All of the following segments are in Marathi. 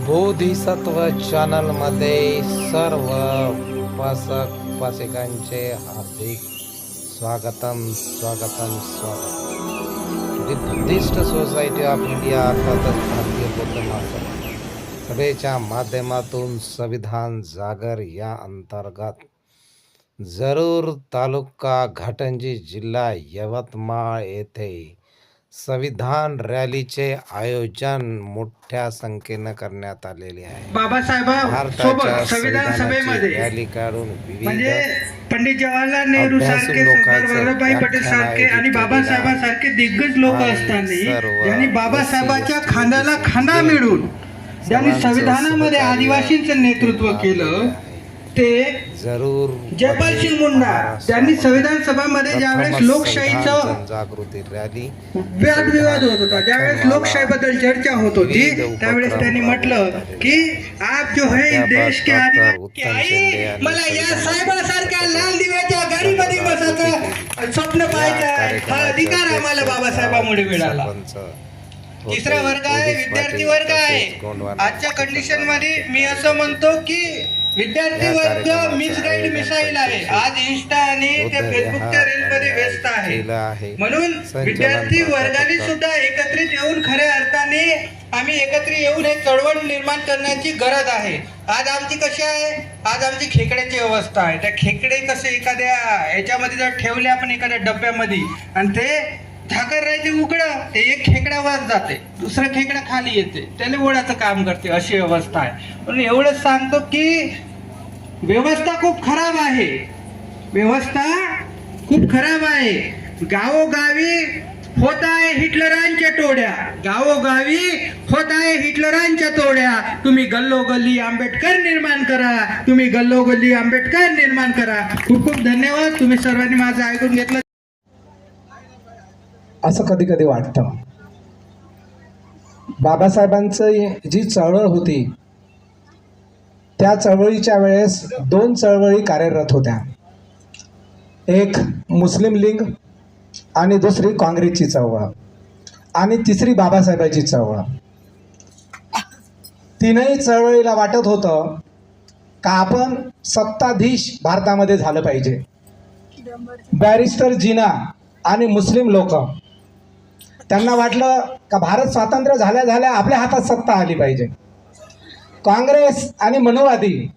बोधिसत्व चॅनलमध्ये सर्व उपासक उपासिकांचे हार्दिक स्वागतम स्वागतम स्वागत. दी बुद्धिस्ट सोसायटी ऑफ इंडिया अर्थातच भारतीय बौद्ध महासभा सभेच्या माध्यमातून संविधान जागर या अंतर्गत जरूर तालुका घाटंजी जिल्हा यवतमाळ येथे संविधान रॅलीचे आयोजन मोठ्या संख्येनं करण्यात आलेले आहे. बाबासाहेबांसोबत संविधान सभेमध्ये रॅली काढून म्हणजे पंडित जवाहरलाल नेहरू सारखे, सरदार वल्लभभाई पटेल सारखे आणि बाबासाहेबांसारखे दिग्गज लोक असताना ज्यांनी बाबासाहेबांच्या खांद्याला खांदा मिळून ज्यांनी संविधानामध्ये आदिवासींचं नेतृत्व केलं ते जरूर जयपाल सिंग मुंडा, त्यांनी संविधान सभामध्ये ज्यावेळेस लोकशाहीचं जागृती रॅली वादविवाद होत होता, ज्यावेळेस लोकशाहीबद्दल चर्चा होत होती, त्यावेळेस त्यांनी म्हटलं की आप जो है देश के आदिवासी, मला या साहेबांसारख्या लाल दिव्याच्या गाडीमध्ये बसायचं स्वप्न पाहायचं हा अधिकार आम्हाला बाबासाहेबांमुळे मिळाला. तिसरा वर्ग आहे विद्यार्थी वर्ग आहे. आजच्या कंडिशन मध्ये मी असं म्हणतो की विद्यार्थी वर्ग मिसगाईड मिसाईल आहे. आज इंस्टा आणि ते फेसबुकच्या रील मध्ये व्यस्त आहे. म्हणून विद्यार्थी वर्गाने सुद्धा एकत्रित येऊन खऱ्या अर्थाने आम्ही एकत्रित येऊन हे चळवळ निर्माण करण्याची गरज आहे. आज आमची कशी आहे, आज आमची खेकड्याची अवस्था आहे. त्या खेकडे कसे एखाद्या याच्यामध्ये जर ठेवले आपण एखाद्या डब्यामध्ये आणि ते झाकर राहते उघडं, ते एक खेकडा वर जाते, दुसरं खेकडा खाली येते, त्याला ओढाचं काम करते, अशी अवस्था आहे. म्हणून एवढंच सांगतो की व्यवस्था खूप खराब आहे, व्यवस्था खूप खराब आहे. गावोगावी होत आहे हिटलरांच्या टोळ्या, गावोगावी होत आहे हिटलरांच्या टोळ्या. तुम्ही गल्लोगल्ली आंबेडकर निर्माण करा, तुम्ही गल्लोगल्ली आंबेडकर निर्माण करा. खूप खूप धन्यवाद. तुम्ही सर्वांनी माझं ऐकून घेतलं. असं कधी कधी वाटतं, बाबासाहेबांचं जी चळवळ होती त्या चळवळीच्या वेळेस दोन चळवळी कार्यरत होत्या. एक मुस्लिम लीग आणि दुसरी काँग्रेसची चळवळ आणि तिसरी बाबासाहेबांची चळवळ. तीनही चळवळीला वाटत होतं का आपण सत्ताधीश भारतामध्ये झालं पाहिजे. बॅरिस्टर जिना आणि मुस्लिम लोक त्यांना वाटलं का भारत स्वातंत्र्य झाल्या झाल्या आपल्या हातात सत्ता आली पाहिजे. काँग्रेस आणि मनुवादी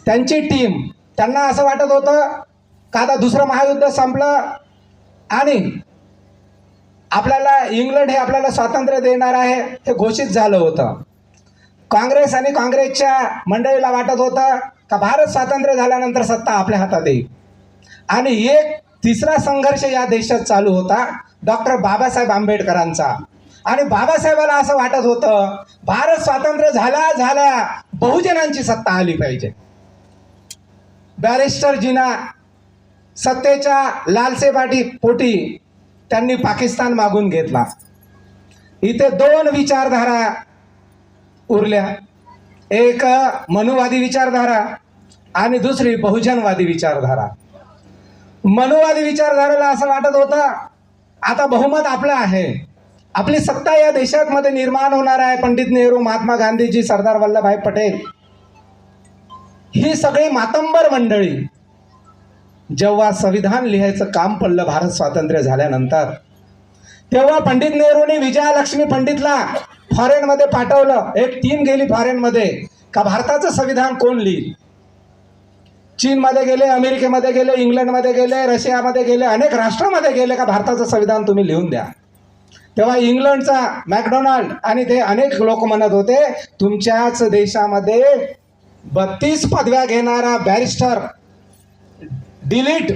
त्यांची टीम, त्यांना असं वाटत होतं का आता दुसरं महायुद्ध संपलं आणि आपल्याला इंग्लंड हे आपल्याला स्वातंत्र्य देणार आहे हे घोषित झालं होतं. काँग्रेस आणि काँग्रेसच्या मंडळीला वाटत होतं का भारत स्वातंत्र्य झाल्यानंतर सत्ता आपल्या हातात येईल. आणि एक तिसरा संघर्ष या देशात चालू होता डॉक्टर बाबासाहेब आंबेडकरांचा. आणि बाबासाहेबाला असं वाटत होतं भारत स्वातंत्र्य झाल्या झाल्या बहुजनांची सत्ता आली पाहिजे. बॅरिस्टर जिना सत्तेच्या लालसेपाटी पोटी त्यांनी पाकिस्तान मागून घेतला. इथे दोन विचारधारा उरल्या, एक मनुवादी विचारधारा आणि दुसरी बहुजनवादी विचारधारा. मनुवादी विचारधारेला असं वाटत होतं आता बहुमत आपलं आहे, आपली सत्ता या देशामध्ये निर्माण होणार आहे. पंडित नेहरू, महात्मा गांधीजी, सरदार वल्लभभाई पटेल ही सगळी मातंबर मंडळी जेव्हा संविधान लिहायचं काम पडलं भारत स्वातंत्र्य झाल्यानंतर, तेव्हा पंडित नेहरूंनी विजयालक्ष्मी पंडितला फॉरेनमध्ये पाठवलं. एक टीम गेली फॉरेनमध्ये का भारताचं संविधान कोण लिहिल. चीनमध्ये गेले, अमेरिकेमध्ये गेले, इंग्लंडमध्ये गेले, रशियामध्ये गेले, अनेक राष्ट्रामध्ये गेले का भारताचं संविधान तुम्ही लिहून द्या. तेव्हा इंग्लंडचा मॅकडोनाल्ड आणि ते अनेक लोक म्हणत होते तुमच्याच देशामध्ये 32 पदव्या घेणारा बॅरिस्टर, डिलीट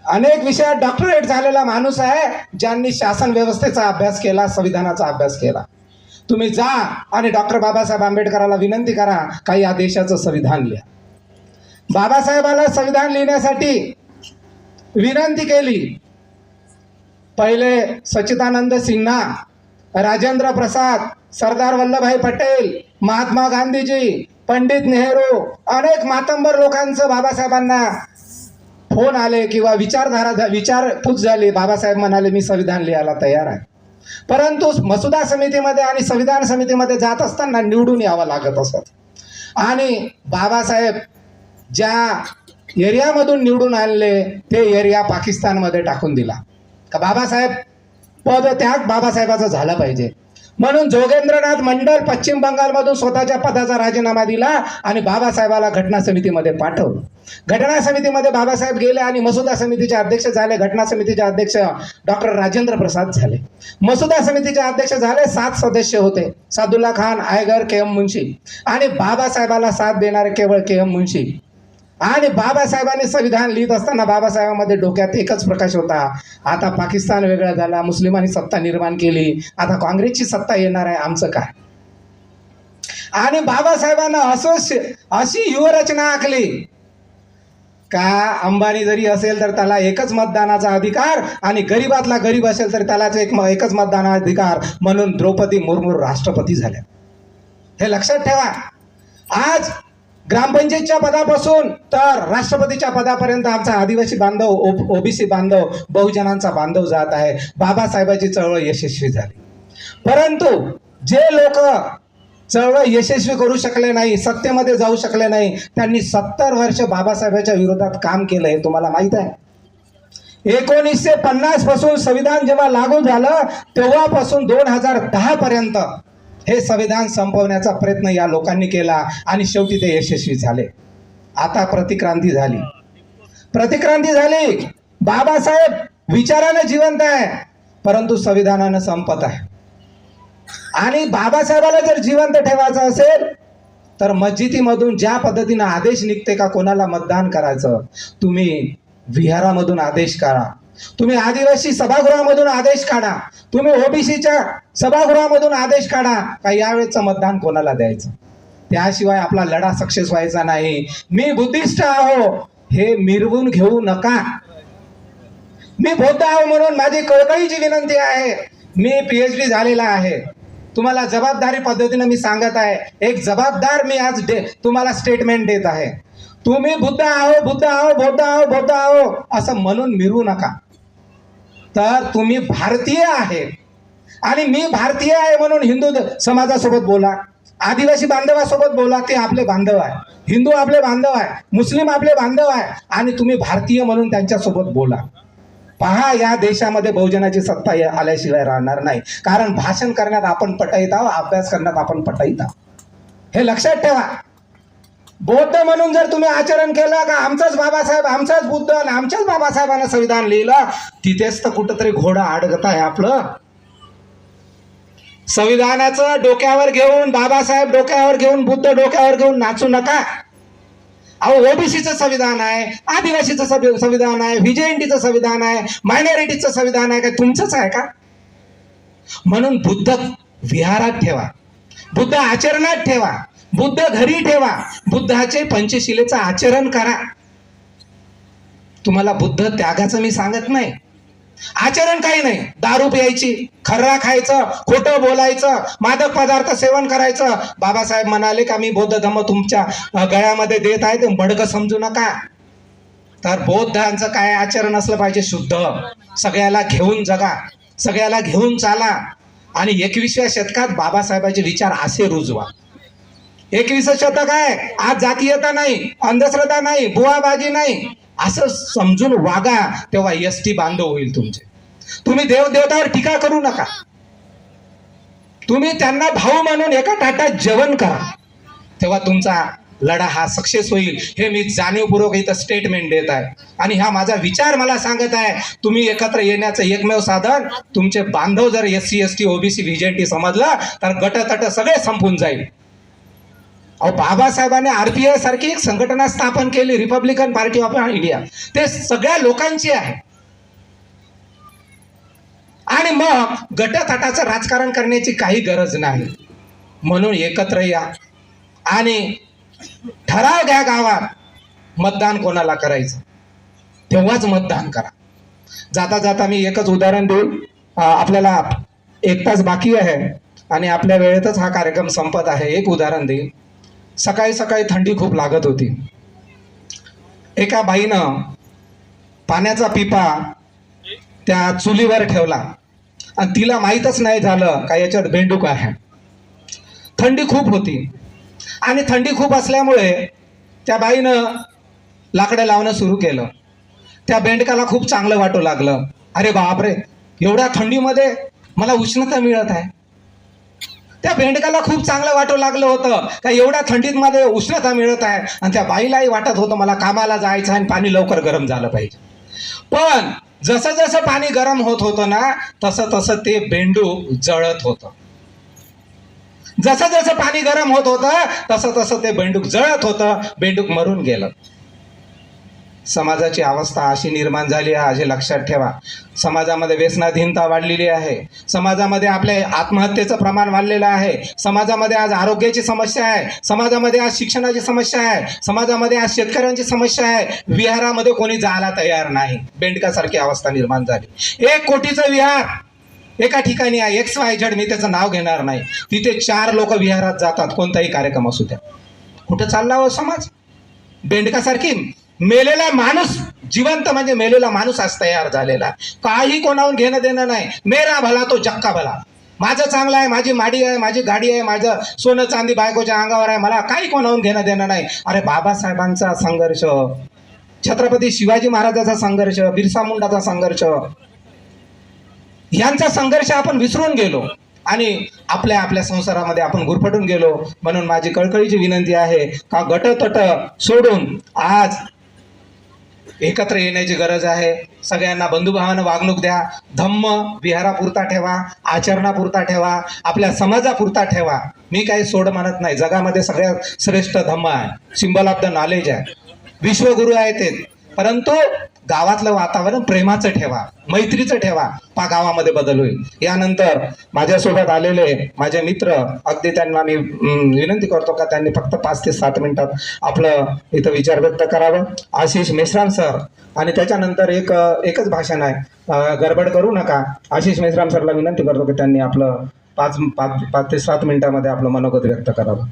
अनेक विषयात डॉक्टरेट झालेला माणूस आहे, ज्यांनी शासन व्यवस्थेचा अभ्यास केला, संविधानाचा अभ्यास केला. तुम्ही जा आणि डॉक्टर बाबासाहेब आंबेडकरांना विनंती करा का या देशाचं संविधान लिहा. बाबासाहेबाला संविधान लिहिण्यासाठी विनंती केली. पहिले सच्चिदानंद सिन्हा, राजेंद्र प्रसाद, सरदार वल्लभभाई पटेल, महात्मा गांधीजी, पंडित नेहरू, अनेक मातंबर लोकांचं बाबासाहेबांना फोन आले किंवा विचारपूस झाली. बाबासाहेब म्हणाले मी संविधान लिहायला तयार आहे. परंतु मसुदा समितीमध्ये आणि संविधान समितीमध्ये जात असताना निवडून यावं लागत असत. आणि बाबासाहेब ज्या एरियामधून निवडून आणले ते एरिया पाकिस्तानमध्ये टाकून दिला. का बाबासाहेब पदत्याग बाबासाहेबाचा झाला पाहिजे म्हणून जोगेंद्रनाथ मंडल पश्चिम बंगालमधून स्वतःच्या पदाचा राजीनामा दिला आणि बाबासाहेबाला घटना समितीमध्ये पाठवलं. घटना समितीमध्ये बाबासाहेब गेले आणि मसुदा समितीचे अध्यक्ष झाले. घटना समितीचे अध्यक्ष डॉक्टर राजेंद्र प्रसाद झाले. मसुदा समितीचे अध्यक्ष झाले. 7 सदस्य होते, सादुल्ला खान, आयगर, के.एम. मुन्शी आणि बाबासाहेबाला साथ देणारे केवळ के.एम. मुन्शी. आणि बाबासाहेबांनी संविधान लिहित असताना बाबासाहेबांमध्ये डोक्यात एकच प्रकाश होता, आता पाकिस्तान वेगळा झाला, मुस्लिमांनी सत्ता निर्माण केली, आता काँग्रेसची सत्ता येणार आहे, आमचं काय. आणि बाबासाहेबांना अशी युवरचना आखली का अंबानी जरी असेल तर त्याला एकच मतदानाचा अधिकार आणि गरीबातला गरीब असेल तर त्यालाच एकच मतदानाचा अधिकार म्हणून द्रौपदी मुर्मू राष्ट्रपती झाल्या. हे लक्षात ठेवा. आज ग्रामपंचायतच्या पदापासून तर राष्ट्रपतीच्या पदापर्यंत आमचा आदिवासी बांधव, ओबीसी बांधव, बहुजनांचा बांधव जात आहे. बाबासाहेबांची चळवळ यशस्वी झाली. परंतु जे लोक चळवळ यशस्वी करू शकले नाही, सत्तेमध्ये जाऊ शकले नाही, त्यांनी 70 वर्ष बाबासाहेबांच्या विरोधात काम केलं हे तुम्हाला माहित आहे. 1950 पासून संविधान जेव्हा लागू झालं तेव्हापासून 2010 पर्यंत हे संविधान संपवण्याचा प्रयत्न या लोकांनी केला आणि शेवटी ते यशस्वी झाले. आता प्रतिक्रांती झाली. बाबासाहेब विचाराने जिवंत आहे परंतु संविधानानं संपत आहे. आणि बाबासाहेबाला जर जिवंत ठेवायचं असेल तर मस्जिदीमधून ज्या पद्धतीनं आदेश निघते का कोणाला मतदान करायचं, तुम्ही विहारामधून आदेश करा, तुम्ही आदिवासी सभागृहामधून आदेश काढा, तुम्ही ओबीसीच्या सभागृहामधून आदेश काढा का यावेळेचं मतदान कोणाला द्यायचं. त्याशिवाय आपला लढा सक्सेस व्हायचा नाही. मी बुद्धिस्ट आहो हे मिरवून घेऊ नका. मी बौद्ध आहो म्हणून माझी कळकळीची विनंती आहे. मी PhD झालेला आहे. तुम्हाला जबाबदारी पद्धतीने मी सांगत आहे. एक जबाबदार मी आज तुम्हाला स्टेटमेंट देत आहे. तुम्ही बुद्ध आहो असं म्हणून मिरवू नका. तर तुम्ही भारतीय आहे आणि मी भारतीय आहे म्हणून हिंदू समाजासोबत बोला, आदिवासी बांधवासोबत बोला, ते आपले बांधव आहे. हिंदू आपले बांधव आहे, मुस्लिम आपले बांधव आहे आणि तुम्ही भारतीय म्हणून त्यांच्यासोबत बोला. पहा, या देशामध्ये बहुजनाची सत्ता आल्याशिवाय राहणार नाही. कारण भाषण करण्यात आपण पटाईत आहोत, अभ्यास करण्यात आपण पटाईत आहोत. हे लक्षात ठेवा. बौद्ध म्हणून जर तुम्ही आचरण केलं का आमचाच बाबासाहेब, आमचाच बुद्ध आणि आमच्याच बाबासाहेबांना संविधान लिहिलं, तिथेच तर कुठंतरी घोडं अडगत आहे आपलं. संविधानाचं डोक्यावर घेऊन, बाबासाहेब डोक्यावर घेऊन, बुद्ध डोक्यावर घेऊन नाचू नका. अहो, ओबीसीचं संविधान आहे, आदिवासीचं संविधान आहे, व्हीजेएनटीचं संविधान आहे, मायनॉरिटीचं संविधान आहे, काय तुमचंच आहे का? म्हणून बुद्ध विहारात ठेवा, बुद्ध आचरणात ठेवा, बुद्ध घरी ठेवा, बुद्धाचे पंचशिलेचं आचरण करा. तुम्हाला बुद्ध त्यागाचं मी सांगत नाही. आचरण काही नाही. दारू प्यायची, खर्रा खायचं, खोटं बोलायचं, मादक पदार्थ सेवन करायचं. बाबासाहेब म्हणाले का मी बौद्ध धम्म तुमच्या गळ्यामध्ये देत आहे ते बडकं समजू नका. तर बौद्धांचं काय आचरण असलं पाहिजे? शुद्ध. सगळ्याला घेऊन जगा, सगळ्याला घेऊन चाला. आणि 21व्या शतकात बाबासाहेबांचे विचार असे रुजवा. 21 शतक आहे. आज जातीयता नाही, अंधश्रद्धा नाही, बुवाबाजी नाही, असं समजून वागा. तेव्हा एसटी बांधव होईल तुमचे. तुम्ही देवदेवतावर टीका करू नका. तुम्ही त्यांना भाऊ म्हणून एका ताटात जेवण करा. तेव्हा तुमचा लढा हा सक्सेस होईल. हे मी जाणीवपूर्वक इथं स्टेटमेंट देत आहे. आणि हा माझा विचार मला सांगत आहे. तुम्ही एकत्र येण्याचं एकमेव साधन तुमचे बांधव जर SC ST OBC व्हीजेएनटी समजलं तर गटतट सगळे संपून जाईल. अहो, बाबासाहेबांनी RPI सारखी एक संघटना स्थापन केली, रिपब्लिकन पार्टी ऑफ इंडिया. ते सगळ्या लोकांची आहे. आणि मग गटतटाचं राजकारण करण्याची काही गरज नाही. म्हणून एकत्र या आणि ठराव घ्या गावात मतदान कोणाला करायचं, तेव्हाच मतदान करा. जाता जाता मी एकच उदाहरण देऊन, आपल्याला 1 तास बाकी आहे आणि आपल्या वेळेतच हा कार्यक्रम संपत आहे. एक उदाहरण देईन. सकाळी सकाळी थंडी खूप लागत होती. एका बाईनं पाण्याचा पिपा त्या चुलीवर ठेवला आणि तिला माहीतच नाही झालं का याच्यात बेंडूक आहे. थंडी खूप होती आणि थंडी खूप असल्यामुळे त्या बाईनं लाकडं लावणं सुरू केलं. त्या बेंडकाला खूप चांगलं वाटू लागलं. अरे बापरे, एवढ्या थंडीमध्ये मला उष्णता मिळत आहे. त्या बेंडकाला खूप चांगलं वाटू लागलं होतं का एवढ्या थंडीत मध्ये उष्णता मिळत आहे. आणि त्या बाईलाही वाटत होतं मला कामाला जायचं आणि पाणी लवकर गरम झालं पाहिजे. पण जसं जसं पाणी गरम होत होतं ना तसं तसं ते बेंडूक जळत होतं. जसं जसं पाणी गरम होत होतं तसं तसं ते बेंडूक जळत होतं. बेंडूक मरून गेलं. समाजाची अवस्था अशी निर्माण झाली आहे, अशी लक्षात ठेवा. समाजामध्ये व्यसनाधीनता वाढलेली आहे. समाजामध्ये आपले आत्महत्येचं प्रमाण वाढलेलं आहे. समाजामध्ये आज आरोग्याची समस्या आहे. समाजामध्ये आज शिक्षणाची समस्या आहे. समाजामध्ये आज शेतकऱ्यांची समस्या आहे. विहारामध्ये कोणी जायला तयार नाही. बेंडकासारखी अवस्था निर्माण झाली. 1 कोटीचं विहार एका ठिकाणी आहे, XYZ, मी त्याचं नाव घेणार नाही. तिथे 4 लोक विहारात जातात, कोणताही कार्यक्रम असू द्या. कुठं चालला हो समाज? बेंडकासारखी मेलेला माणूस, जिवंत म्हणजे मेलेला माणूस आज तयार झालेला. काही कोणाहून घेणं देणं नाही. मेरा भला तो जक्का भला. माझं चांगलं आहे, माझी माडी आहे, माझी गाडी आहे, माझं सोनं चांदी बायकोच्या अंगावर आहे, मला काही कोणाहून घेणं देणं नाही. अरे बाबासाहेबांचा संघर्ष, छत्रपती शिवाजी महाराजांचा संघर्ष, बिरसा मुंडाचा संघर्ष, यांचा संघर्ष आपण विसरून गेलो आणि आपल्या संसारामध्ये आपण गुरफटून गेलो. म्हणून माझी कळकळीची विनंती आहे का गटतट सोडून आज एकत्र येण्याची गरज आहे. सगळ्यांना बंधुभावानं वागणूक द्या. धम्म विहारापुरता ठेवा, आचरणापुरता ठेवा, आपल्या समाजापुरता ठेवा. मी काही सोड म्हणत नाही. जगामध्ये सगळ्यात श्रेष्ठ धम्म आहे, सिम्बल ऑफ द नॉलेज आहे, विश्वगुरु आहे ते. परंतु गावातलं वातावरण प्रेमाचं ठेवा, मैत्रीचं ठेवा. गावामध्ये बदल होईल. यानंतर माझ्यासोबत आलेले माझे मित्र, अगदी त्यांना मी विनंती करतो का त्यांनी फक्त 5 ते 7 मिनिटात आपलं इथं विचार व्यक्त करावं. आशिष मेश्राम सर, आणि त्याच्यानंतर एकच भाषण आहे, गडबड करू नका. आशिष मेश्राम सरला विनंती करतो की त्यांनी आपलं 5 ते 7 मिनिटामध्ये आपलं मनोगत व्यक्त करावं.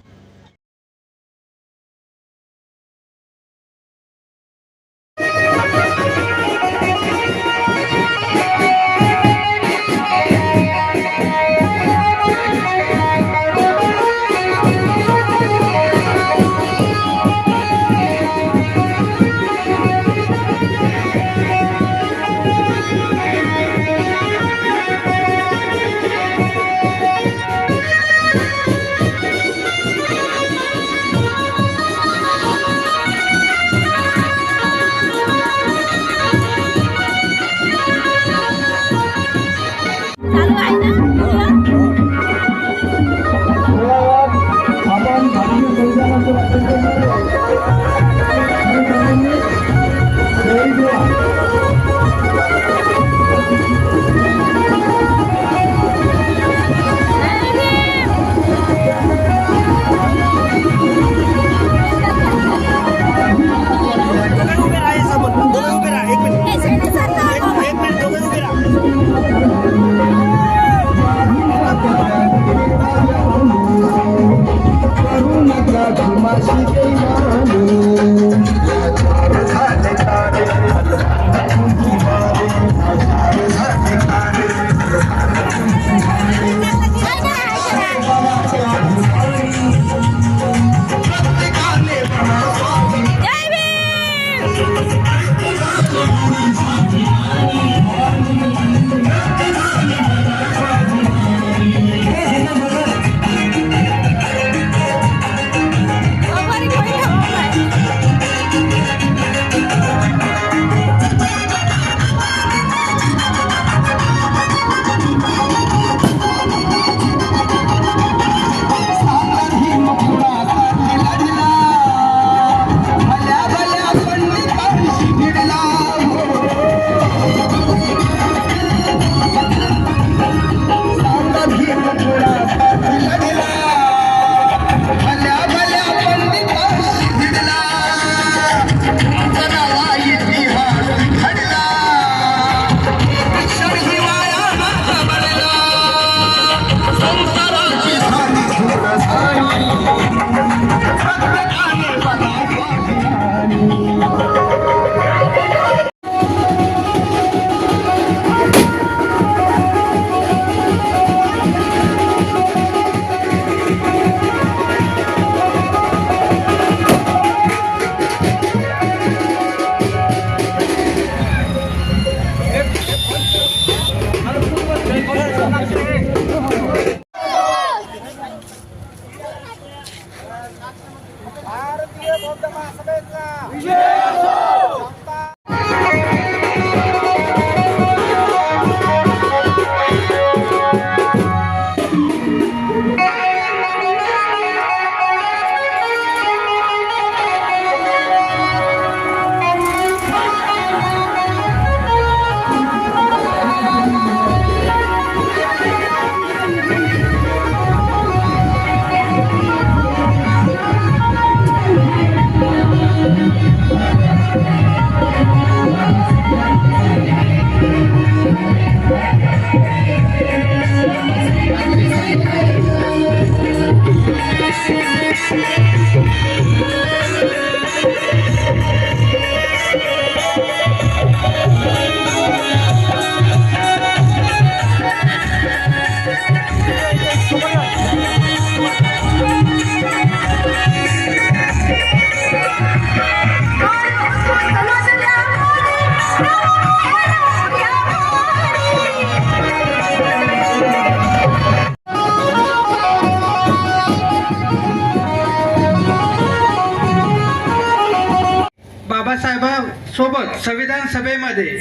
बाबासाहेबांसोबत संविधान सभेमध्ये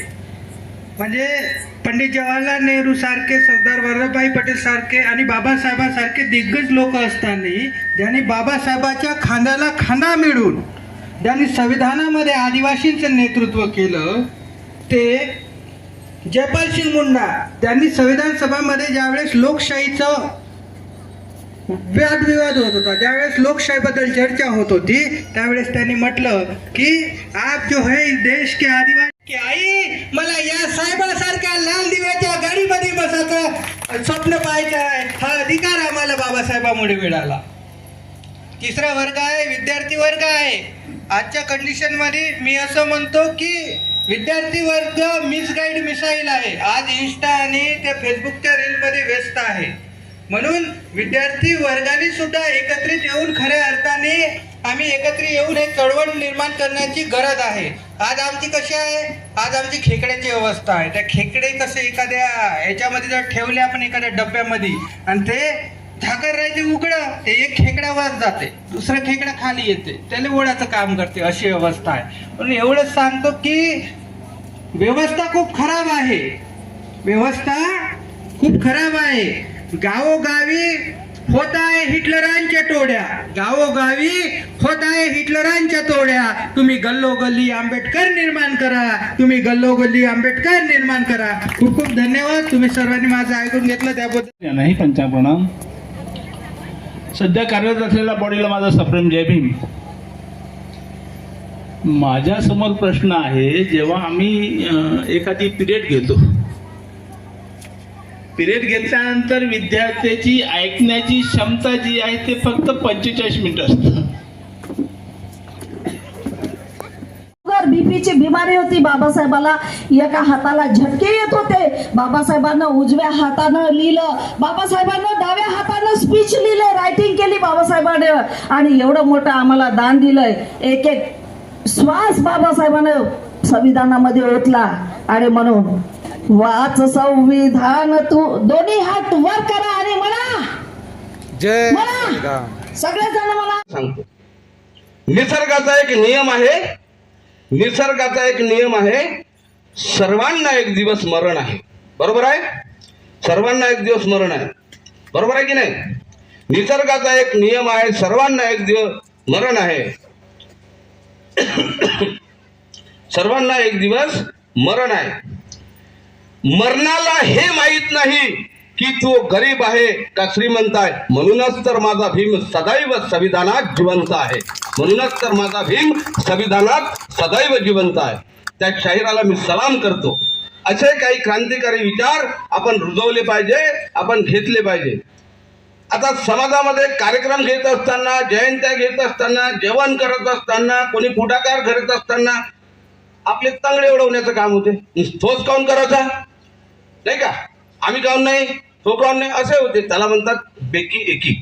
म्हणजे पंडित जवाहरलाल नेहरू सारखे, सरदार वल्लभभाई पटेल सारखे आणि बाबासाहेबांसारखे दिग्गज लोक असताना ज्यांनी बाबासाहेबाच्या खांद्याला खांदा मिळून ज्यांनी संविधानामध्ये आदिवासींचं नेतृत्व केलं ते जयपाल सिंग मुंडा, त्यांनी संविधान सभामध्ये ज्यावेळेस लोकशाहीचं वादविवाद होत होता, ज्यावेळेस लोकशाहीबद्दल चर्चा होत होती, त्यावेळेस त्यांनी म्हटलं की आप जो है इस देश के आदिवासी की आई, मला या साहेबासारख्या लाल दिव्याच्या गाडीमध्ये बसायचं स्वप्न पाहायचं आहे, हा अधिकार आम्हाला बाबासाहेबांमुळे मिळाला. तिसरा वर्ग आहे विद्यार्थी वर्ग आहे. आजच्या कंडिशन मध्ये मी असं म्हणतो की विद्यार्थी वर्ग मिसगाईड मिसाईल आहे. आज इंस्टा आणि त्या फेसबुकच्या रीलमध्ये व्यस्त आहे. म्हणून विद्यार्थी वर्गाने सुद्धा एकत्रित येऊन खऱ्या अर्थाने आम्ही एकत्रित येऊन एक चळवळ निर्माण करण्याची गरज आहे. आज आमची कशी आहे, आज आमची खेकड्याची अवस्था आहे. त्या खेकडे कसे एखाद्या ह्याच्यामध्ये जर ठेवले आपण एखाद्या डब्यामध्ये आणि ते झाकर राहायचे उघडं, ते एक खेकडा वर जाते, दुसरं खेकडा खाली येते, त्याला ओढाचं काम करते, अशी अवस्था आहे. म्हणून एवढंच सांगतो की व्यवस्था खूप खराब आहे, व्यवस्था खूप खराब आहे. गावोगावी होत आहे हिटलरांच्या टोळ्या, गावोगावी होत आहे हिटलरांच्या टोळ्या. तुम्ही गल्लोगल्ली आंबेडकर निर्माण करा, तुम्ही गल्लोगल्ली आंबेडकर निर्माण करा. खूप खूप धन्यवाद. तुम्ही सर्वांनी माझं ऐकून घेतलं त्याबद्दल नाही पंचाप्रणाम. सध्या कार्यरत असलेल्या बॉडीला माझा सप्रेम जय भीम. माझ्या समोर प्रश्न आहे, जेव्हा आम्ही एखादी पिरियड घेतो, पिरियड घेतल्यानंतर विद्यार्थ्याची ऐकण्याची क्षमता जी आहे ते फक्त 45 मिनिट असतं. बीपीची बिमारी होती बाबासाहेबाला, एका हाताला झटके येत होते. बाबासाहेबांना उजव्या हातानं लिहिलं, बाबासाहेबांना डाव्या हातानं स्पीच लिहिलं, रायटिंग केली बाबासाहेबांना, आणि एवढं मोठं आम्हाला दान दिलंय. एक एक श्वास बाबासाहेबांना संविधानामध्ये ओतला. आणि म्हणून वाच संविधान, तू दोन्ही हात वर करा आणि म्हणा जय मला श्रीराम. सगळेजण मला सांगतो. निसर्गाचा एक नियम आहे, निसर्गाचा एक नियम आहे, सर्वांना एक दिवस मरण आहे. बरोबर आहे? सर्वांना एक दिवस मरण आहे. बरोबर आहे की नाही? निसर्गाचा एक नियम आहे, सर्वांना एक दिवस मरण आहे. सर्वांना एक दिवस मरण आहे. मरणाला हे माहीत नाही की तो गरीब आहे का श्रीमंत आहे. म्हणूनच तर माझा भीम सदैव संविधानात जिवंत आहे. म्हणूनच तर माझा भीम संविधानात सदैव जिवंत आहे. त्या शाहिराला मी सलाम करतो. असे काही क्रांतिकारी विचार आपण रुजवले पाहिजे, आपण घेतले पाहिजे. आता समाजामध्ये कार्यक्रम घेत असताना, जयंत्या घेत असताना, जेवण करत असताना, कोणी पुढाकार करत असताना आपले तांगडे उडवण्याचं काम होते. तोच काऊन करायचा नाही का, आम्ही काऊन नाही, तो काऊन नाही, असे होते. त्याला म्हणतात बेकी एकी.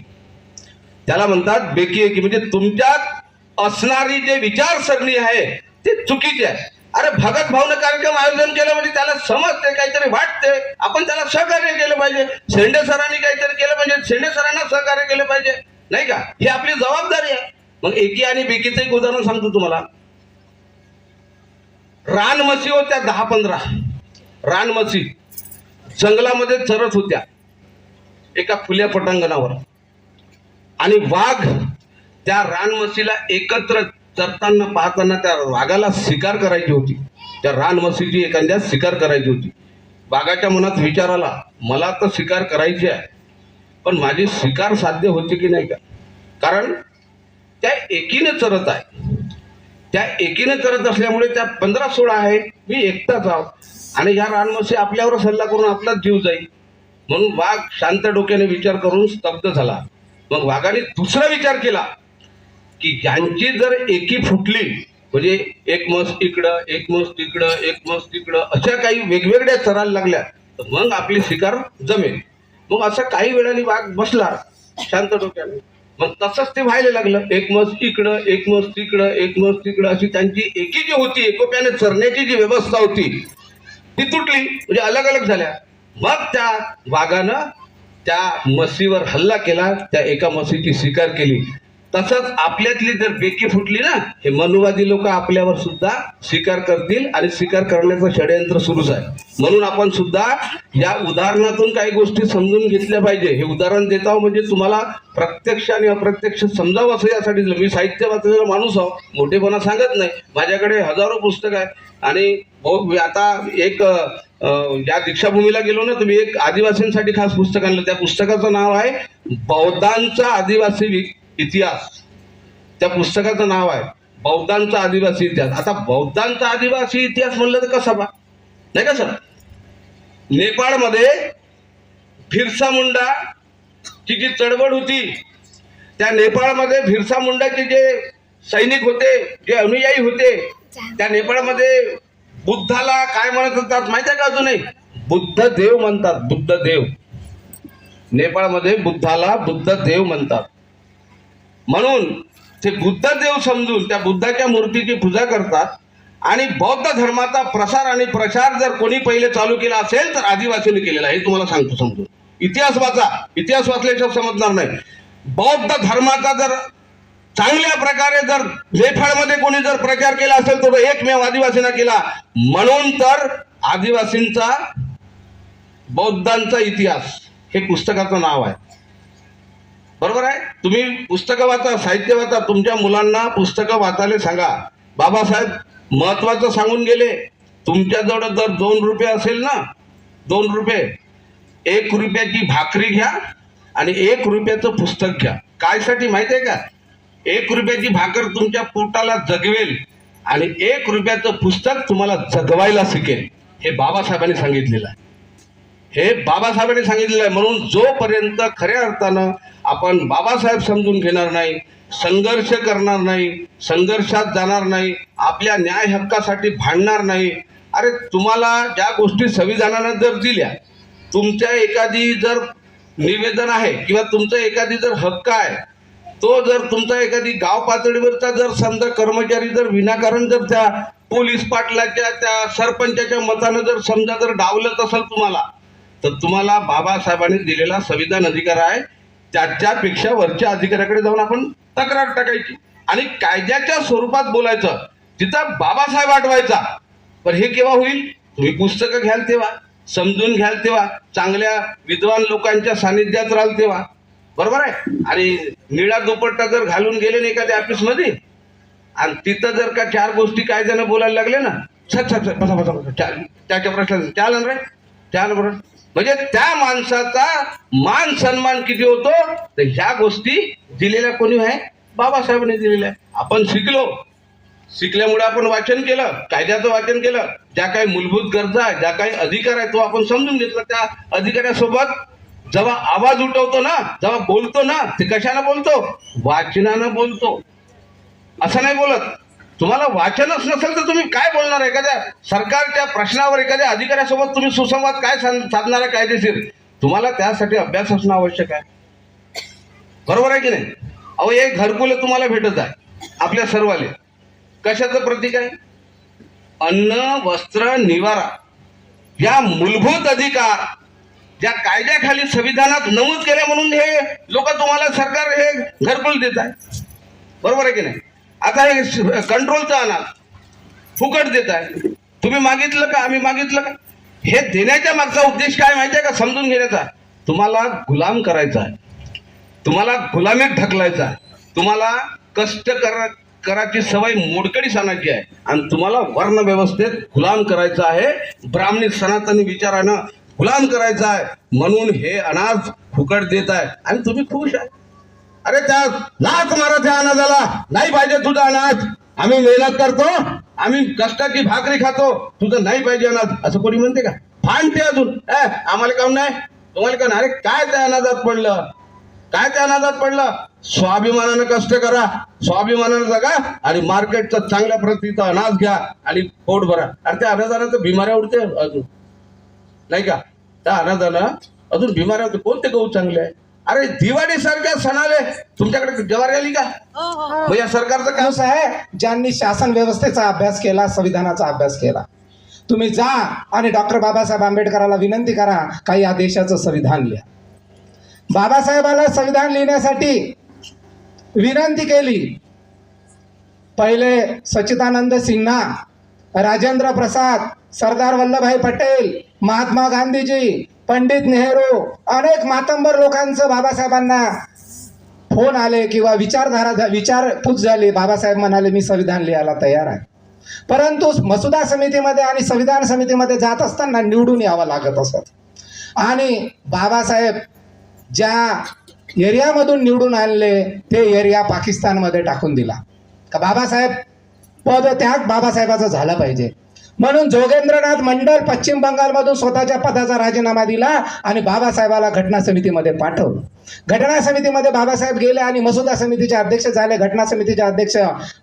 त्याला म्हणतात बेकी एकी. म्हणजे तुमच्यात असणारी जे विचारसरणी आहे ते चुकीची आहे. अरे भगत भाऊनं कार्यक्रम आयोजन केलं म्हणजे त्याला समजते, काहीतरी वाटते, आपण त्याला सहकार्य केलं पाहिजे. शेंडे सरांनी काहीतरी केलं म्हणजे शेंडे सरांना सहकार्य केलं पाहिजे, नाही का? ही आपली जबाबदारी आहे. मग एकी आणि बेकीचं एक उदाहरण सांगतो तुम्हाला. रानमसी होत्या 10-15 रानमसी जंगलामध्ये चरत होत्या एका खुल्या पटांगणावर, आणि वाघ त्या रानमसीला एकत्र चरताना पाहताना त्या वाघाला शिकार करायची होती. त्या रानमसीची एखाद्या शिकार करायची होती. वाघाच्या मनात विचार आला, मला तर शिकार करायची आहे, पण माझी शिकार साध्य होते की नाही का? कारण त्या एकीने चरत आहे. त्या एकीने चरत असल्यामुळे त्या 15-16 आहे, मी एकटाच आहो, आणि ह्या रानमसी आपल्यावर सल्ला करून आपलाच जीव जाईल. म्हणून वाघ शांत डोक्याने विचार करून स्तब्ध झाला. मग वाघाने दुसरा विचार केला की यांची जर एकी फुटली, म्हणजे एक म्हस इकडं, एक म्हस तिकडं, एक म्हस तिकडं, अशा काही वेगवेगळ्या चरायला लागल्या तर मग आपली शिकार जमेल. मग असं काही वेळाने वाघ बसला शांत डोक्याने. मग तसंच ते व्हायला लागलं. एक म्हस इकडं, एक म्हस तिकडं, एक म्हस तिकडं, अशी त्यांची एकी जी होती, एकोप्याने चरण्याची जी व्यवस्था होती ती तुटली, म्हणजे अलग अलग झाल्या. मग त्या वाघानं त्या म्हशीवर हल्ला केला, त्या एका म्हशीची शिकार केली. तसंच आपल्यातली जर बेकी फुटली ना, हे मनुवादी लोक आपल्यावर सुद्धा शिकार करतील, आणि शिकार करण्याचं षडयंत्र सुरूच आहे. म्हणून आपण सुद्धा या उदाहरणातून काही गोष्टी समजून घेतल्या पाहिजे. हे उदाहरण देत आहो म्हणजे तुम्हाला प्रत्यक्ष आणि अप्रत्यक्ष समजावं असं यासाठी दिलं. मी साहित्य वाचलेला माणूस आहो, मोठेपणा सांगत नाही. माझ्याकडे हजारो पुस्तकं आहे, आणि आता एक या दीक्षाभूमीला गेलो ना, तुम्ही एक आदिवासींसाठी खास पुस्तक आणलं. त्या पुस्तकाचं नाव आहे बौद्धांचा आदिवासी इतिहास. त्या पुस्तकाचं नाव आहे बौद्धांचा आदिवासी इतिहास. आता बौद्धांचा आदिवासी इतिहास म्हणलं तर कसा बा, नाही का सर? नेपाळमध्ये बिरसा मुंडा ची जी चळवळ होती, त्या नेपाळमध्ये बिरसा मुंडाचे जे सैनिक होते, जे अनुयायी होते, त्या नेपाळमध्ये बुद्धाला काय म्हणत होतात माहिती आहे का? अजूनही बुद्ध देव म्हणतात. बुद्ध देव, नेपाळमध्ये बुद्धाला बुद्ध देव म्हणतात. म्हणून ते बुद्ध देव समजून त्या बुद्धाच्या मूर्तीची पूजा करतात. आणि बौद्ध धर्माचा प्रसार आणि प्रचार जर कोणी पहिले चालू केला असेल तर आदिवासींनी केलेला. हे तुम्हाला सांगतो समजून. इतिहास वाचा, इतिहास वाचल्याशिवाय समजणार नाही. बौद्ध धर्माचा जर चांगल्या प्रकारे जर नेपाळमध्ये कोणी जर प्रचार केला असेल तर एकमेव आदिवासींना केला. म्हणून तर आदिवासींचा बौद्धांचा इतिहास हे पुस्तकाचं नाव आहे. बरोबर आहे? तुम्ही पुस्तकं वाचा, साहित्य वाचा, तुमच्या मुलांना पुस्तकं वाचायला सांगा. बाबासाहेब महत्वाचं सांगून गेले, तुमच्याजवळ जर 2 रुपये असेल ना, 2 रुपये, 1 रुपयाची भाकरी घ्या आणि 1 रुपयाचं पुस्तक घ्या. कायसाठी माहिती आहे का? 1 रुपयाची भाकर तुमच्या पोटाला जगवेल आणि 1 रुपयाचं पुस्तक तुम्हाला जगवायला शिकेल. हे बाबासाहेबांनी सांगितलेलं आहे. हे बाबासाहेबांनी सांगितलेलं आहे. म्हणून जोपर्यंत खऱ्या अर्थानं आपण बाबासाहेब समजून घेणार नाही, संघर्ष करणार नाही, संघर्षात जाणार नाही, आपल्या न्याय हक्कासाठी भांडणार नाही. अरे तुम्हाला ज्या गोष्टी संविधानानं जर दिल्या, तुमच्या एखादी जर निवेदन आहे किंवा तुमचा एखादी जर हक्क आहे, तो जर तुमचा एखादी गाव पातळीवरचा जर समजा कर्मचारी जर विनाकारण जर त्या पोलीस पाटलाच्या त्या सरपंचाच्या मतानं जर समजा जर डावलत असेल तुम्हाला, तर तुम्हाला बाबासाहेबांनी दिलेला संविधान अधिकार आहे. त्याच्यापेक्षा वरच्या अधिकाऱ्याकडे जाऊन आपण तक्रार टाकायची आणि कायद्याच्या स्वरूपात बोलायचं, तिथं बाबासाहेब आठवायचा. पण हे केव्हा होईल? तुम्ही पुस्तकं घ्याल तेव्हा, समजून घ्याल तेव्हा, चांगल्या विद्वान लोकांच्या सानिध्यात राहाल तेव्हा. बरोबर आहे? आणि निळा दुपट्टा जर घालून गेले ना एखाद्या ऑफिसमध्ये आणि तिथं जर का 4 गोष्टी कायद्यानं बोलायला लागले ना, बसा बसा बसा, त्याच्या प्रश्न चालन रे, चाल बरोबर. म्हणजे त्या माणसाचा मान सन्मान किती होतो, तर ह्या गोष्टी दिलेल्या कोणी आहे? बाबासाहेबांनी दिलेल्या आहे. आपण शिकल्यामुळे आपण वाचन केलं, कायद्याचं वाचन केलं, ज्या काही मूलभूत गरजा आहे, ज्या काही अधिकार आहे तो आपण समजून घेतला. त्या अधिकाऱ्यासोबत जेव्हा आवाज उठवतो ना, जेव्हा बोलतो ना, ते कशानं बोलतो? वाचनानं बोलतो. असं नाही बोलत. तुम्हाला वाचनच नसेल तर तुम्ही काय बोलणार? एखाद्या सरकारच्या प्रश्नावर एखाद्या अधिकाऱ्यासोबत तुम्ही सुसंवाद काय साधणार आहे कायदेशीर? तुम्हाला त्यासाठी अभ्यास असणं आवश्यक आहे. बरोबर आहे की नाही? अहो एक घरकुल तुम्हाला भेटत आहे आपल्या सर्वाले. कशाचं प्रतीक आहे? अन्न, वस्त्र, निवारा या मूलभूत अधिकार ज्या कायद्याखाली संविधानात नमूद केले, म्हणून हे लोक तुम्हाला सरकार हे घरकुल देत आहे. बरोबर आहे की नाही? आता हे कंट्रोलचा अनाज फुकट देत आहे. तुम्ही मागितलं का? आम्ही मागितलं का? हे देण्याच्या मागचा उद्देश काय माहिती आहे का? समजून घेण्याचा. तुम्हाला गुलाम करायचा आहे, तुम्हाला गुलामीत ढकलायचा आहे, तुम्हाला कष्ट कराची सवय मोडकळीस आणायची आहे आणि तुम्हाला वर्ण व्यवस्थेत गुलाम करायचं आहे, ब्राह्मणी सनातनी विचारानं गुलाम करायचा आहे. म्हणून हे अनाज फुकट देत आहे आणि तुम्ही खुश आहे. अरे त्या लाच मारा त्या अनाजाला, नाही पाहिजे तुझा अनाज, आम्ही मेहनत करतो, आम्ही कष्टाची भाकरी खातो, तुझं नाही पाहिजे अनाज, असं कोणी म्हणते का? फांडते अजून आम्हाला काऊन नाही, तुम्हाला का नाही? अरे काय त्या अनाजात पडलं, काय त्या अनाजात पडलं? स्वाभिमानानं कष्ट करा, स्वाभिमानानं जगा आणि मार्केटचा चांगल्या प्रतीचा अनाज घ्या आणि पोट भरा. अरे त्या अनाजानं तर बिमाऱ्या उडते अजून, नाही का? त्या अनाजानं अजून बिमाऱ्या होते. कोणते गहू चांगले आहे? अरे दिवाळी सारख्या सणाले तुमच्याकडे ज्वारी आली का? मग या सरकारचं काम माणूस आहे ज्यांनी शासन व्यवस्थेचा अभ्यास केला, संविधानाचा अभ्यास केला. तुम्ही जा आणि डॉक्टर बाबासाहेब आंबेडकरांना विनंती करा का या देशाचं संविधान लिहा. बाबासाहेबाला संविधान लिहिण्यासाठी विनंती केली. पहिले सच्चिदानंद सिन्हा, राजेंद्र प्रसाद, सरदार वल्लभभाई पटेल, महात्मा गांधीजी, पंडित नेहरू, अनेक मातंबर लोकांचं बाबासाहेबांना फोन आले किंवा विचारपूस झाली. बाबासाहेब म्हणाले मी संविधान लिहायला तयार आहे. परंतु मसुदा समितीमध्ये आणि संविधान समितीमध्ये जात असताना निवडून यावं लागत असत. आणि बाबासाहेब ज्या एरियामधून निवडून आणले ते एरिया पाकिस्तानमध्ये टाकून दिला. का बाबासाहेब पदत्याग बाबासाहेबाचा झाला पाहिजे म्हणून जोगेंद्रनाथ मंडल पश्चिम बंगालमधून स्वतःच्या पदाचा राजीनामा दिला आणि बाबासाहेबाला घटना समितीमध्ये पाठवलं. घटना समितीमध्ये बाबासाहेब गेले आणि मसुदा समितीचे अध्यक्ष झाले. घटना समितीचे अध्यक्ष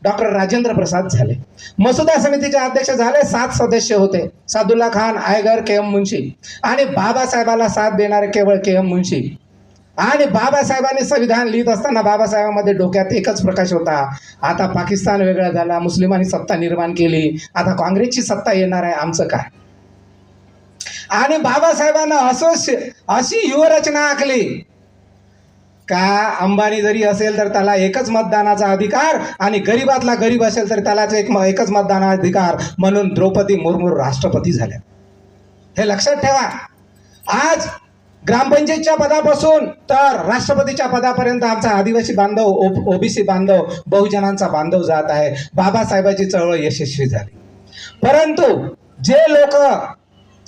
डॉक्टर राजेंद्र प्रसाद झाले. मसुदा समितीचे अध्यक्ष झाले. 7 सदस्य होते, सादुल्ला खान, आयगर, के एम मुन्शी आणि बाबासाहेबाला साथ देणारे केवळ के एम मुन्शी. आणि बाबासाहेबांनी संविधान लिहित असताना बाबासाहेबांमध्ये डोक्यात एकच प्रकाश होता, आता पाकिस्तान वेगळा झाला, मुस्लिमांनी सत्ता निर्माण केली, आता काँग्रेसची सत्ता येणार आहे, आमचं काय? आणि बाबासाहेबांना अशी युवरचना आखली का अंबानी जरी असेल तर त्याला एकच मतदानाचा अधिकार आणि गरीबातला गरीब असेल तर त्यालाच एकच मतदानाचा अधिकार. म्हणून द्रौपदी मुर्मू राष्ट्रपती झाल्या. हे लक्षात ठेवा. आज ग्रामपंचायतच्या पदापासून तर राष्ट्रपतीच्या पदापर्यंत आमचा आदिवासी बांधव, ओबीसी बांधव, बहुजनांचा बांधव जात आहे. बाबासाहेबांची चळवळ यशस्वी झाली. परंतु जे लोक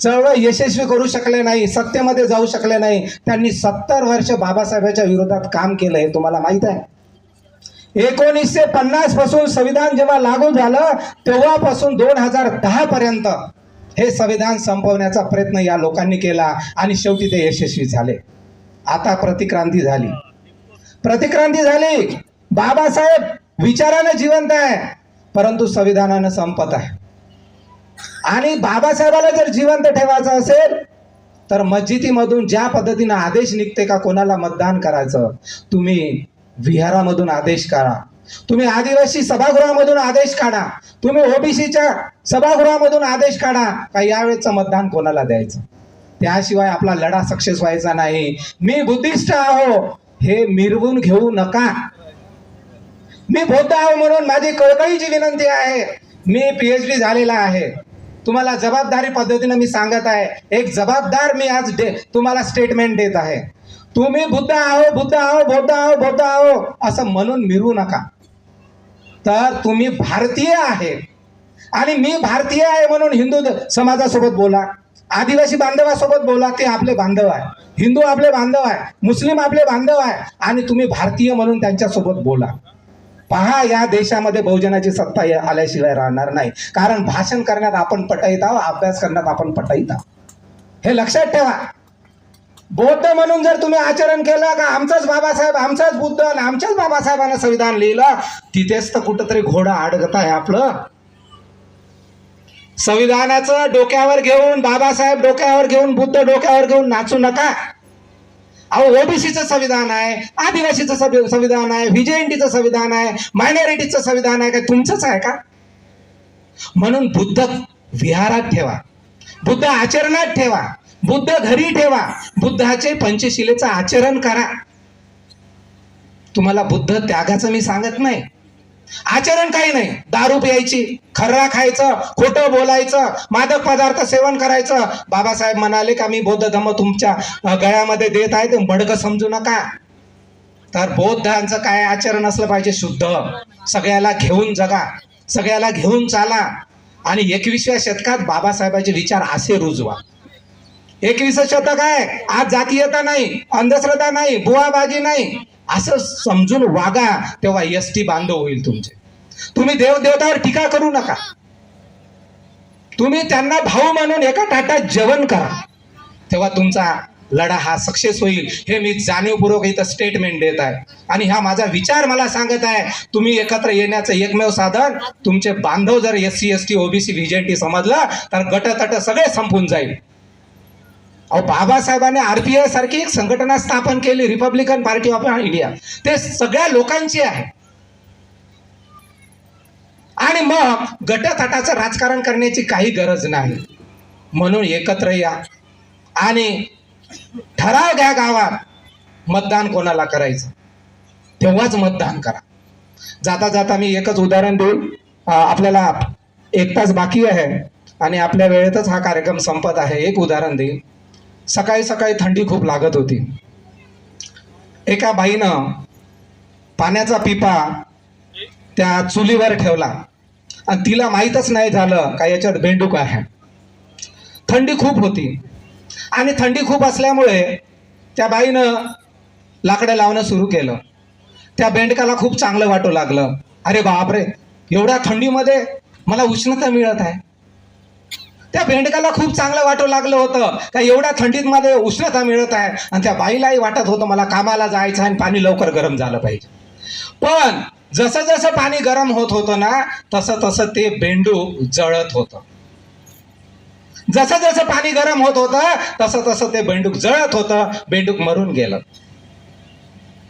चळवळ यशस्वी करू शकले नाही, सत्तेमध्ये जाऊ शकले नाही, त्यांनी 70 वर्ष बाबासाहेबांच्या विरोधात काम केलं हे तुम्हाला माहित आहे. 1950 पासून संविधान जेव्हा लागू झालं तेव्हापासून 2010 पर्यंत हे संविधान संपवण्याचा प्रयत्न या लोकांनी केला आणि शेवटी ते यशस्वी झाले. आता प्रतिक्रांती झाली. बाबासाहेब विचारानं जिवंत आहे परंतु संविधानानं संपत आहे. आणि बाबासाहेबाला जर जिवंत ठेवायचं असेल तर मस्जिदीमधून ज्या पद्धतीनं आदेश निघते का कोणाला मतदान करायचं, तुम्ही विहारामधून आदेश काढा, तुम्ही आदिवासी सभागृहामधून आदेश काढा, तुम्ही ओबीसीच्या सभागृहामधून आदेश काढा का यावेळेचं मतदान कोणाला द्यायचं. त्याशिवाय आपला लढा सक्सेस व्हायचा नाही. मी बुद्धिस्ट आहो हे मिरवून घेऊ नका. मी बौद्ध आहो म्हणून माझी कळकळीची विनंती आहे. मी PhD झालेला आहे. तुम्हाला जबाबदारी पद्धतीनं मी सांगत आहे. एक जबाबदार मी आज तुम्हाला स्टेटमेंट देत आहे. तुम्ही बुद्ध आहो, बुद्ध आहो, बौद्ध आहो, बौद्ध आहो असं म्हणून मिरवू नका. तर तुम्ही भारतीय आहे आणि मी भारतीय आहे म्हणून हिंदू समाजासोबत बोला, आदिवासी बांधवासोबत बोला, ते आपले बांधव आहे. हिंदू आपले बांधव आहे, मुस्लिम आपले बांधव आहे आणि तुम्ही भारतीय म्हणून त्यांच्यासोबत बोला. पहा, या देशामध्ये बहुजनाची सत्ता आल्याशिवाय राहणार नाही. कारण भाषण करण्यात आपण पटाईत आहोत, अभ्यास करण्यात आपण पटाईत आहोत. हे लक्षात ठेवा. बौद्ध म्हणून जर तुम्ही आचरण केलं का आमचाच बाबासाहेब, आमचाच बुद्ध आणि आमच्याच बाबासाहेबांना संविधान लिहिलं, तिथेच तर कुठंतरी घोडा अडगत आहे आपलं. संविधानाचं डोक्यावर घेऊन, बाबासाहेब डोक्यावर घेऊन, बुद्ध डोक्यावर घेऊन नाचू नका. अहो, ओबीसीचं संविधान आहे, आदिवासीचं संविधान आहे, व्हीजेएनटीचं संविधान आहे, मायनॉरिटीचं संविधान आहे, काय तुमचंच आहे का? म्हणून बुद्ध विहारात ठेवा, बुद्ध आचरणात ठेवा, बुद्ध घरी ठेवा, बुद्धाचे पंचशिलेचं आचरण करा. तुम्हाला बुद्ध त्यागाचं मी सांगत नाही. आचरण काही नाही. दारू प्यायची, खर्रा खायचं, खोटं बोलायचं, मादक पदार्थ सेवन करायचं. बाबासाहेब म्हणाले का मी बौद्ध धम्म तुमच्या गळ्यामध्ये देत आहे ते बडकं समजू नका. तर बौद्धांचं काय आचरण असलं पाहिजे? शुद्ध, सगळ्याला घेऊन जगा, सगळ्याला घेऊन चाला. आणि 21व्या शतकात बाबासाहेबांचे विचार असे रुजवा. 21व शतक आहे, आज जातीयता नाही, अंधश्रद्धा नाही, बुवाबाजी नाही, असं समजून वागा. तेव्हा एसटी बांधव होईल तुमचे. तुम्ही देवदेवतावर टीका करू नका. तुम्ही त्यांना भाऊ म्हणून एका ताटात जेवण करा. तेव्हा तुमचा लढा हा सक्सेस होईल. हे मी जाणीवपूर्वक इथं स्टेटमेंट देत आहे. आणि हा माझा विचार मला सांगत आहे. तुम्ही एकत्र येण्याचं एकमेव साधन तुमचे बांधव जर SC ST OBC व्हीजेंटी समजला तर गटतट सगळे संपून जाईल. अहो, बाबासाहेबांनी RPI सारखी एक संघटना स्थापन केली, रिपब्लिकन पार्टी ऑफ इंडिया. ते सगळ्या लोकांची आहे. आणि मग गटतटाचं राजकारण करण्याची काही गरज नाही. म्हणून एकत्र या आणि ठराव घ्या गावात मतदान कोणाला करायचं, तेव्हाच मतदान करा. जाता जाता मी एकच उदाहरण देईन. आपल्याला 1 तास बाकी आहे आणि आपल्या वेळेतच हा कार्यक्रम संपत आहे. एक उदाहरण देईन. सकाळी सकाळी थंडी खूप लागत होती. एका बाईनं पाण्याचा पिपा त्या चुलीवर ठेवला आणि तिला माहीतच नाही झालं का याच्यात बेंडूक आहे. थंडी खूप होती आणि थंडी खूप असल्यामुळे त्या बाईनं लाकडं लावणं सुरू केलं. त्या बेंडकाला खूप चांगलं वाटू लागलं. अरे बापरे, एवढ्या थंडीमध्ये मला उष्णता मिळत आहे. त्या बेंडकाला खूप चांगलं वाटू लागलं होतं का एवढ्या थंडीत मध्ये उष्णता मिळत आहे. आणि त्या बाईलाही वाटत होतं मला कामाला जायचं आणि पाणी लवकर गरम झालं पाहिजे. पण जसं जसं पाणी गरम होत होतं ना तसं तसं ते बेंडूक जळत होतं. जसं जसं पाणी गरम होत होतं तसं तसं ते बेंडूक जळत होतं. बेंडूक मरून गेलं.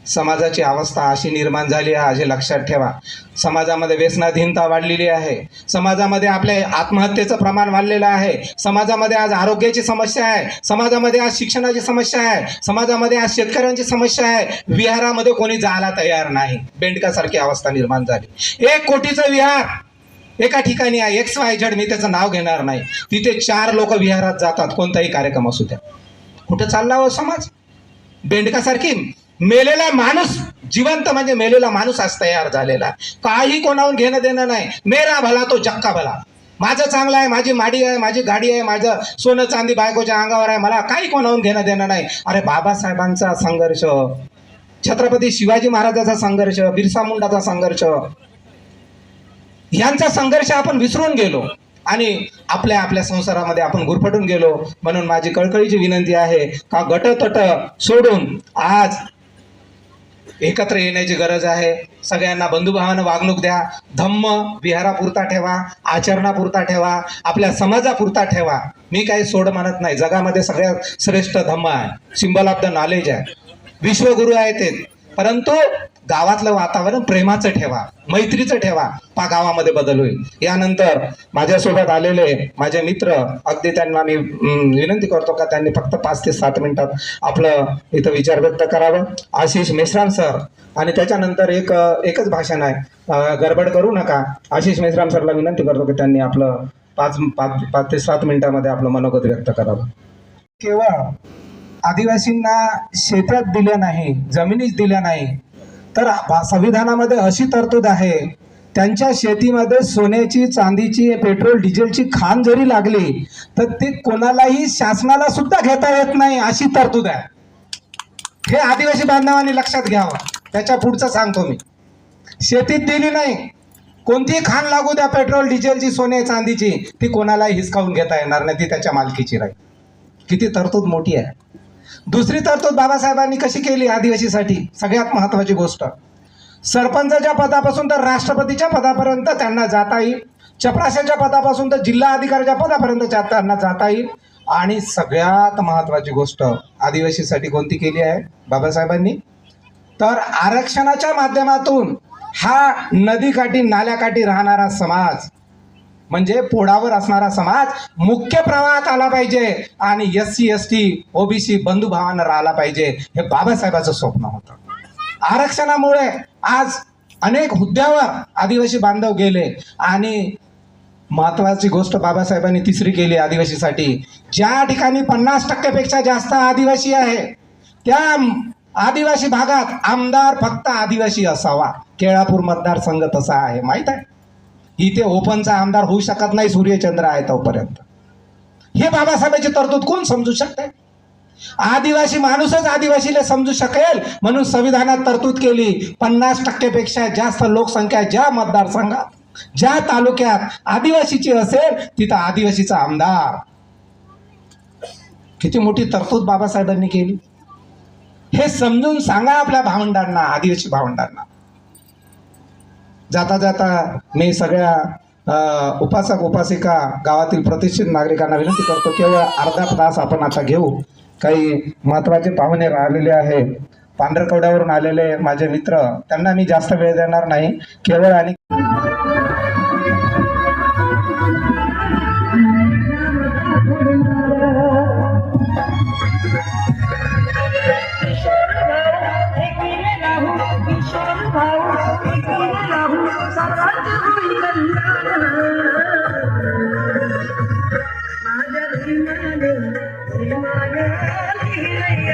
समाजाची अवस्था अशी निर्माण झाली आहे, असे लक्षात ठेवा. समाजामध्ये व्यसनाधीनता वाढलेली आहे. समाजामध्ये आपले आत्महत्येचं प्रमाण वाढलेलं आहे. समाजामध्ये आज आरोग्याची समस्या आहे. समाजामध्ये आज शिक्षणाची समस्या आहे. समाजामध्ये आज शेतकऱ्यांची समस्या आहे. विहारामध्ये कोणी जायला तयार नाही. बेंडकासारखी अवस्था निर्माण झाली. 1 कोटीचं विहार एका ठिकाणी आहे, XYZ, मी त्याचं नाव घेणार नाही. तिथे 4 लोक विहारात जातात, कोणताही कार्यक्रम असू द्या. कुठं चालला हो समाज? बेंडकासारखी मेलेला माणूस, जिवंत म्हणजे मेलेला माणूस आज तयार झालेला. काही कोणाहून घेणं देणं नाही. मेरा भला तो जक्का भला. माझं चांगलं आहे, माझी माडी आहे, माझी गाडी आहे, माझं सोनं चांदी बायकोच्या अंगावर आहे, मला काही कोणाहून घेणं देणं नाही. अरे बाबासाहेबांचा संघर्ष, छत्रपती शिवाजी महाराजांचा संघर्ष, बिरसा मुंडाचा संघर्ष, यांचा संघर्ष आपण विसरून गेलो आणि आपल्या आपल्या संसारामध्ये आपण गुरफटून गेलो. म्हणून माझी कळकळीची विनंती आहे का गटतट सोडून आज एकत्र येण्याची गरज आहे. सगळ्यांना बंधुभावानं वागणूक द्या. धम्म विहारापुरता ठेवा, आचरणापुरता ठेवा, आपल्या समाजापुरता ठेवा. मी काही सोड म्हणत नाही. जगामध्ये सगळ्यात श्रेष्ठ धम्म आहे, सिम्बल ऑफ द नॉलेज आहे, विश्वगुरु आहे ते. परंतु गावातलं वातावरण प्रेमाचं ठेवा, मैत्रीचं ठेवा. गावामध्ये बदल होईल. यानंतर माझ्यासोबत आलेले माझे मित्र, अगदी त्यांना मी विनंती करतो का त्यांनी फक्त 5 ते 7 मिनिटात आपलं इथं विचार व्यक्त करावं. आशिष मेश्राम सर, आणि त्याच्यानंतर एकच भाषण आहे, गडबड करू नका. आशिष मेश्राम सरला विनंती करतो की त्यांनी आपलं 5 ते 7 मिनिटामध्ये आपलं मनोगत व्यक्त करावं. केवळ आदिवासींना शेतात दिल्या नाही, जमिनीच दिल्या नाही, तर संविधानामध्ये अशी तरतूद आहे त्यांच्या शेतीमध्ये सोन्याची, चांदीची, पेट्रोल डिझेलची खाण जरी लागली तर ते कोणालाही, शासनाला सुद्धा घेता येत नाही, अशी तरतूद आहे. हे आदिवासी बांधवांनी लक्षात घ्यावं. त्याच्या पुढचं सांगतो मी. शेतीत दिली नाही, कोणतीही खाण लागू द्या, पेट्रोल डिझेलची, सोने चांदीची, ती कोणालाही हिसकावून घेता येणार नाही, ती त्याच्या मालकीची राहील. किती तरतूद मोठी आहे. दुसरी तरतूद बाबासाहेबांनी कशी केली आदिवासीसाठी, सगळ्यात महत्वाची गोष्ट, सरपंचाच्या पदापासून तर राष्ट्रपतीच्या पदापर्यंत त्यांना जाता येईल. चपराशाच्या पदापासून तर जिल्हा अधिकाऱ्याच्या पदापर्यंत त्यांना जाता येईल. आणि सगळ्यात महत्वाची गोष्ट आदिवासीसाठी कोणती केली आहे बाबासाहेबांनी, तर आरक्षणाच्या माध्यमातून हा नदीकाठी, नाल्याकाठी राहणारा समाज, म्हणजे पोडावर असणारा समाज मुख्य प्रवाहात आला पाहिजे आणि SC ST OBC बंधुभावानं राहिला पाहिजे. हे बाबासाहेबाचं स्वप्न होतं. आरक्षणामुळे आज अनेक हुद्द्यावर आदिवासी बांधव गेले. आणि महत्वाची गोष्ट बाबासाहेबांनी तिसरी केली आदिवासीसाठी. ज्या ठिकाणी 50% जास्त आदिवासी आहे त्या आदिवासी भागात आमदार फक्त आदिवासी असावा. केळापूर मतदारसंघ तसा आहे, माहित आहे. इथे ओपनचा आमदार होऊ शकत नाही सूर्यचंद्र आहे तोपर्यंत. हे बाबासाहेबांची तरतूद कोण समजू शकते? आदिवासी माणूसच आदिवासीला समजू शकेल म्हणून संविधानात तरतूद केली. 50% जास्त लोकसंख्या ज्या मतदारसंघात ज्या तालुक्यात आदिवासीची असेल तिथं आदिवासीचा आमदार. किती मोठी तरतूद बाबासाहेबांनी केली हे समजून सांगा आपल्या भावंडांना, आदिवासी भावंडांना. जाता जाता मी सगळ्या उपासक उपासिका गावातील प्रतिष्ठित नागरिकांना विनंती करतो, केवळ अर्धा तास आपण आता घेऊ. काही महत्त्वाचे पाहुणे राहिलेले आहे, पांढरकवड्यावरून आलेले माझे मित्र, त्यांना मी जास्त वेळ देणार नाही. केवळ आणि माझ्या